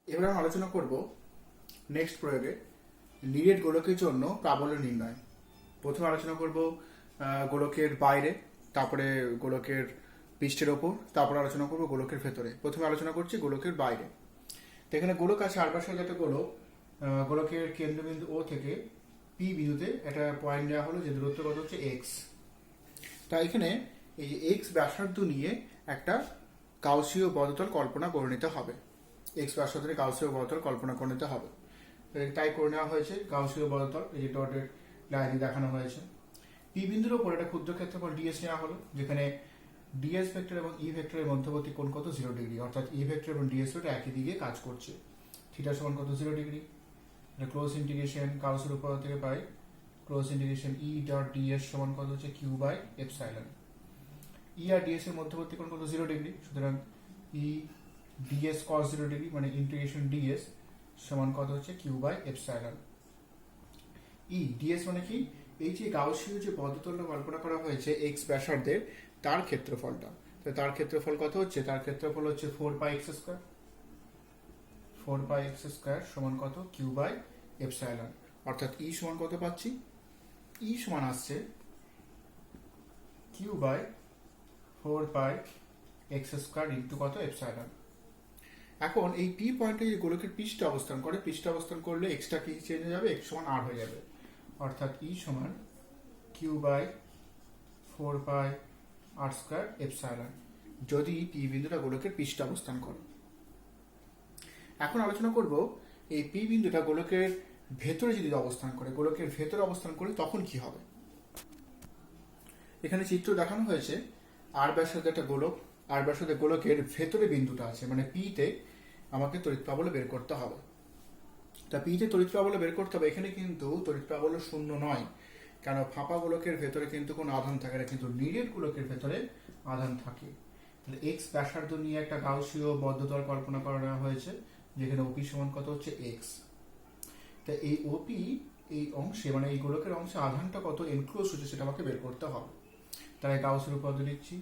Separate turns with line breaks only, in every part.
এবার আমরা আলোচনা করব নেক্সট প্রয়োগে নিরেট গোলকের জন্য প্রাবল্য নির্ণয়। প্রথমে আলোচনা করব গোলকের বাইরে, তারপরে গোলকের পৃষ্ঠের ওপর, তারপর আলোচনা করব গোলকের ভেতরে। প্রথমে আলোচনা করছি গোলকের বাইরে। তো এখানে গোলক আছে, আর পাশে একটা গোলক, গোলকের কেন্দ্রবিন্দু ও থেকে পি বিন্দুতে একটা পয়েন্ট নেওয়া হলো, যে দূরত্ব কত হচ্ছে এক্স। তা এখানে এই এক্স ব্যাসার্ধ নিয়ে একটা গাউসীয় বর্গতল কল্পনা করে নিতে হবে। এক্স ব্যাসার্ধে গাউসীয় বর্গতল কল্পনা করে নিতে হবে, তাই করে নেওয়া হয়েছে গাউসীয় বর্গতল। এই যে ডটের লাইনে দেখানো হয়েছে। পি বিন্দুর উপর একটা ক্ষুদ্র ক্ষেত্রফল ডিএস নেওয়া হলো, যেখানে ডিএস ভেক্টর এবং ই ভেক্টরের মধ্যবর্তী কোণ কত 0 ডিগ্রি, অর্থাৎ ই ভেক্টর এবং ডিএস ভেক্টর একই দিকে কাজ করছে। থিটা সমান কত 0 ডিগ্রি। এটা ক্লোজ ইন্টিগ্রেশন গাউসের উপর থেকে পাই, close integration E dot DS সমান কত হচ্ছে কিউ বাই এপসাইলন। ই আর ডিএস এর মধ্যবর্তী কোণ কত 0 ডিগ্রি, সুতরাং ই ডিএস কস 0 ডিগ্রি মানে ইন্টিগ্রেশন ডিএস সমান কত হচ্ছে Q by epsilon. E DS মানে কি, এই যে গাউসীয় যে পদতলটা কল্পনা করা হয়েছে এক্স ব্যাসার্ধের, তার ক্ষেত্রফলটা। তো তার ক্ষেত্রফল কত হচ্ছে, তার ক্ষেত্রফল হচ্ছে 4 pi x square. 4 pi x square সমান কত কিউ বাই এপসাইলন। অর্থাৎ ই সমান কত পাচ্ছি, ই সমান আসছে Q by 4 pi x square into কত এপসাইলন। এখন এই পি পয়েন্টে যে গোলকের পৃষ্ঠে অবস্থান করে, পৃষ্ঠে অবস্থান করলে এক্সটা কি চেঞ্জ হয়ে যাবে, এক্স সমান আর হয়ে যাবে। অর্থাৎ ই সমান Q by 4 pi R square epsilon, যদি পি বিন্দুটা গোলকের পৃষ্ঠে অবস্থান করে। এখন আলোচনা করব এই পি বিন্দুটা গোলকের ভেতরে যদি অবস্থান করে, গোলকের ভেতরে অবস্থান করে তখন কি হবে। এখানে চিত্র দেখানো হয়েছে আর ব্যাসার্ধে একটা গোলক, আর ব্যাসার্ধে গোলকের ভেতরে বিন্দুটা আছে, মানে পি তে আমাকে তড়িৎ প্রাবল্য বের করতে হবে। তা পি তে তড়িৎ প্রাবল্য বের করতে হবে। এখানে কিন্তু তড়িৎ প্রাবল্য শূন্য নয়, কারণ ফাঁপা গোলকের ভেতরে কিন্তু কোনো আধান থাকে না, কিন্তু নিরেট গোলকের ভেতরে আধান থাকে। তাহলে এক্স ব্যাসার্ধ নিয়ে একটা গাউসীয় বদ্ধতল কল্পনা করা হয়েছে, যেখানে ওপি সমান কত হচ্ছে এক্স। তা এই ওপি এই অংশে, মানে এই গোলকের অংশে আধানটা কত এনক্লোজ হচ্ছে সেটা আমাকে বের করতে হবে। তাই গাউসের উপপাদ্য লিখছি।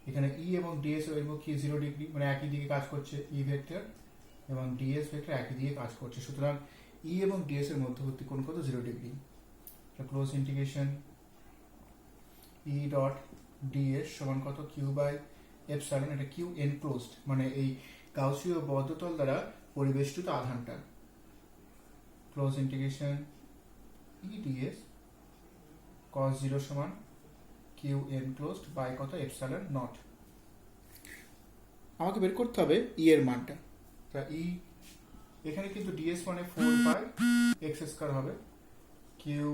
এখানে ই এবং ডিএস এর কি 0 ডিগ্রি, মানে একই দিকে কাজ করছে। ই ভেক্টর এবং ডিএস ভেক্টর একই দিকে কাজ করছে, সুতরাং ই এবং ডিএস এর মধ্যবর্তী কোণ কত 0 degree. Close integration E dot DS সমান কত কিউ বাই এপসাইলন। এটা কিউ এনক্লোজড, মানে এই গাউসীয় বদ্ধতল দ্বারা পরিবেষ্টিত আধানটা। ক্লোজ ইন্টিগ্রেশন ই ডিএস cos 0 সমান কিউ এনক্লোজড বাই কত এপসাইলন নট। আমাকে বের করতে হবে ই এর মানটা। তা ই এখানে কিন্তু ডিএস মানে 4 পাই এক্স স্কয়ার হবে, কিউ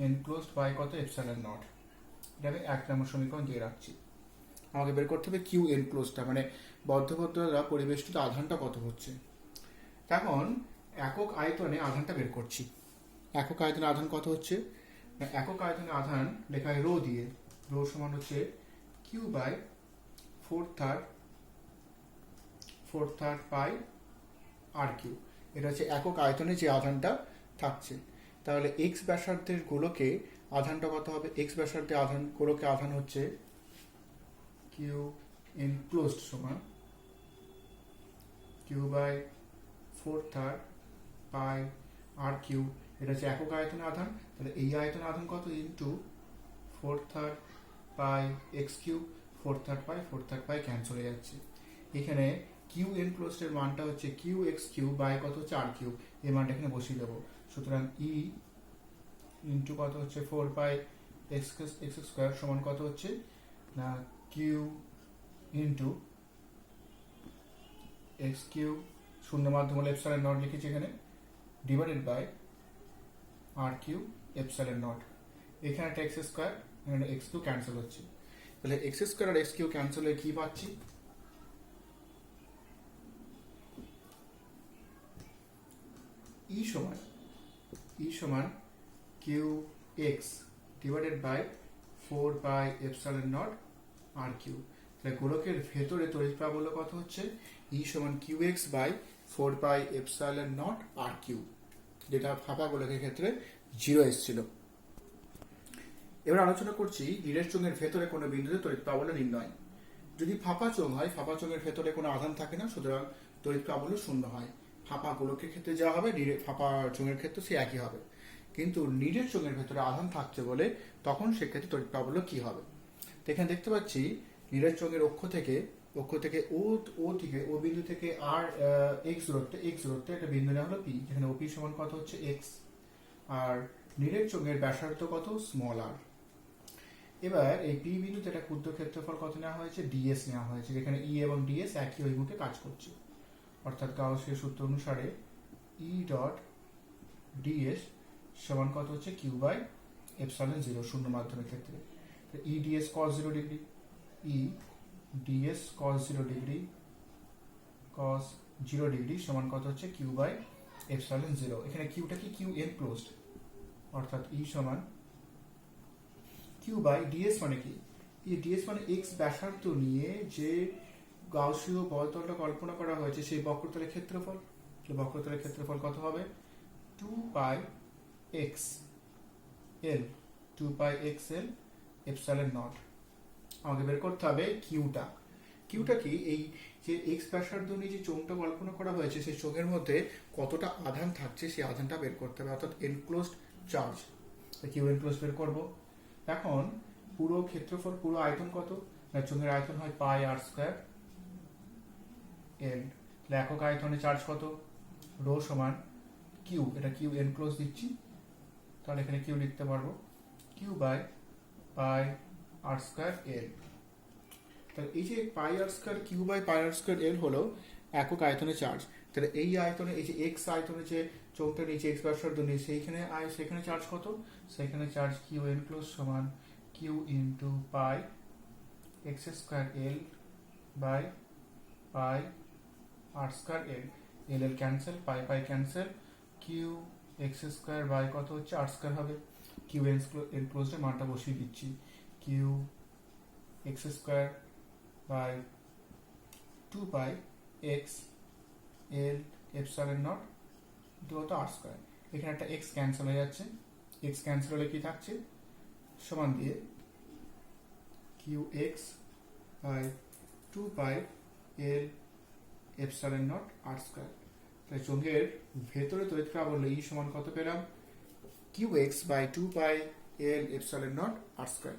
এনক্লোজড বাই কত এপসাইলন নট। এটা আমি 1 নম্বর সমীকরণ দিয়ে রাখছি। আমাকে বের করতে হবে কিউ এনক্লোজডটা, মানে বদ্ধপত্র দ্বারা পরিবেষ্টিত আধানটা কত হচ্ছে। এখন একক আয়তনে আধানটা বের করছি। একক আয়তনে আধান কত হচ্ছে, একক আয়তনে আধান লেখা হয় রো দিয়ে। রো সমান হচ্ছে Q by 4/3 pi R Q. এটা হচ্ছে একক আয়তনে যে আধানটা থাকছে। তাহলে এক্স ব্যাসার্ধের গোলকে আধানটা কত হবে, এক্স ব্যাসার্ধে আধান গোলকে আধান হচ্ছে কিউ এনক্লোজড সমান Q by 4/3 pi R Q. এটা হচ্ছে একক আয়তনে আধান। তাহলে এই আয়তনে আধান কত ইন্টু 4/3 পাই এক্স কিউ। 4/3 পাই 4/3 পাই ক্যান্সেল হয়ে যাচ্ছে। এখানে কিউ এনক্লোজড এর মানটা হচ্ছে কিউ এক্স কিউ বাই কত হচ্ছে আর কিউ। এই মানটা এখানে বসিয়ে দেবো। সুতরাং ই ইন্টু কত হচ্ছে 4 পাই এক্স স্কয়ার সমান কত হচ্ছে না কিউ ইন্টু এক্স কিউ, শূন্য মাধ্যম হলে এপসাইলন নট লিখেছি এখানে, divided by R Q epsilon naught. এখানে একটা এক্স স্কয়ার, এখানে এক্স কিউ ক্যান্সেল হচ্ছে। তাহলে এক্স স্কয়ার আর এক্স কিউ ক্যান্সেল হয়ে কি পাচ্ছি, ই সমান Q x divided by 4 by epsilon naught R Q. তাহলে গোলকের ভেতরে তড়িৎ প্রাবল্য কত হচ্ছে, ই সমান Q x by 4 by epsilon naught R Q, যেটা ফাঁপা গোলকের ক্ষেত্রে 0 এসেছিল। এবার আলোচনা করছি নিরেট চোঙের ভেতরে কোনো বিন্দুতে তড়িৎ প্রাবল্য নির্ণয়। যদি ফাঁপা চোঙ হয়, ফাঁপা চোঙের ভেতরে কোনো আধান থাকে না, সুতরাং তড়িৎ প্রাবল্য শূন্য হয়। ফাঁপা গোলকের ক্ষেত্রে যা হবে ফাঁপা চোঙের ক্ষেত্রে সে একই হবে, কিন্তু নিরেট চোঙের ভেতরে আধান থাকছে বলে তখন সেক্ষেত্রে তড়িৎ প্রাবল্য কি হবে। তো এখানে দেখতে পাচ্ছি নিরেট চোঙের অক্ষ থেকে ও থেকে ও বিন্দু থেকে আর এক্স দূরত্বে একটা বিন্দু নেওয়া হলো পি, যেখানে ওপি সমান কত হচ্ছে এক্স, আর নিরেট চোঙের ব্যাসার্ধ কত স্মল আর। এবার এই পি বিন্দুতে একটা ক্ষুদ্র ক্ষেত্রফল কত নেওয়া হয়েছে, ডিএস নেওয়া হয়েছে, যেখানে ই এবং ডিএস একই অভিমুখে কাজ করছে, অর্থাৎ গাউসীয় সূত্র অনুসারে ই ডট ডিএস সমান কত হচ্ছে কিউ বাই এপসাইলন জিরো শূন্য মাধ্যমের ক্ষেত্রে। ই ডিএস কস 0 ডিগ্রি, ই ডিএস কস 0 ডিগ্রি সমান কত হচ্ছে কিউ বাই এপসাইলন জিরো। এখানে কিউটা কি, কিউ এন ক্লোজড, অর্থাৎ ই সমান কিউ বাই ডিএস মানে কি, ডিএস মানে এক্স ব্যাসার্ধ নিয়ে যে গাউসীয় বলতলটা কল্পনা করা হয়েছে সেই বক্রতলের ক্ষেত্রফল। বক্রতলের ক্ষেত্রফল কত হবে, 2 pi x L, 2 pi x L epsilon nought. আমাকে বের করতে হবে কিউটা। কিউটা কি, এই যে এক্স ব্যাসার্ধ নিয়ে যে চোঙটা কল্পনা করা হয়েছে সেই চোঙের মধ্যে কতটা আধান থাকছে সেই আধানটা বের করতে হবে, অর্থাৎ এনক্লোজড চার্জ। কিউ এনক্লোজড বের করব। এখন পুরো ক্ষেত্রফল, পুরো আয়তন কত, চোঙের আয়তন হয় পাই আর স্কয়ার এল, একক আয়তনে চার্জ কত, রো সমান কিউ, এটা কিউ এনক্লোজ দিচ্ছি, তাহলে এখানে কিউ লিখতে পারবো Q by pi R square L. তাহলে এই যে pi R square Q by pi R square L হলো একক আয়তনে চার্জ। তাহলে এই আয়তনে, এই যে এক্স আয়তনে যে চোঙটা নিচে এক্স ব্যাসার্ধ নিয়ে সেখানে চার্জ কত, সেখানে চার্জ কিউ এনক্লোজ সমান Q into pi x square L by pi R square L, L L cancel, pi pi cancel, Q x square by কত হচ্ছে আর স্কয়ার হবে, কিউ এনক্লোজের মানটা বসিয়ে দিচ্ছি, Q x square by 2 pi x L epsilon naught দুটো R square. এখানে একটা x cancel হয়ে যাচ্ছে, এক্স ক্যান্সেল হলে কি থাকছে, সমান দিয়ে Q x by 2 pi L epsilon naught R square. তাই চোঙের ভেতরে তড়িৎ প্রাবল্য ই সমান কত পেলাম, Q x by 2 pi L epsilon naught R square.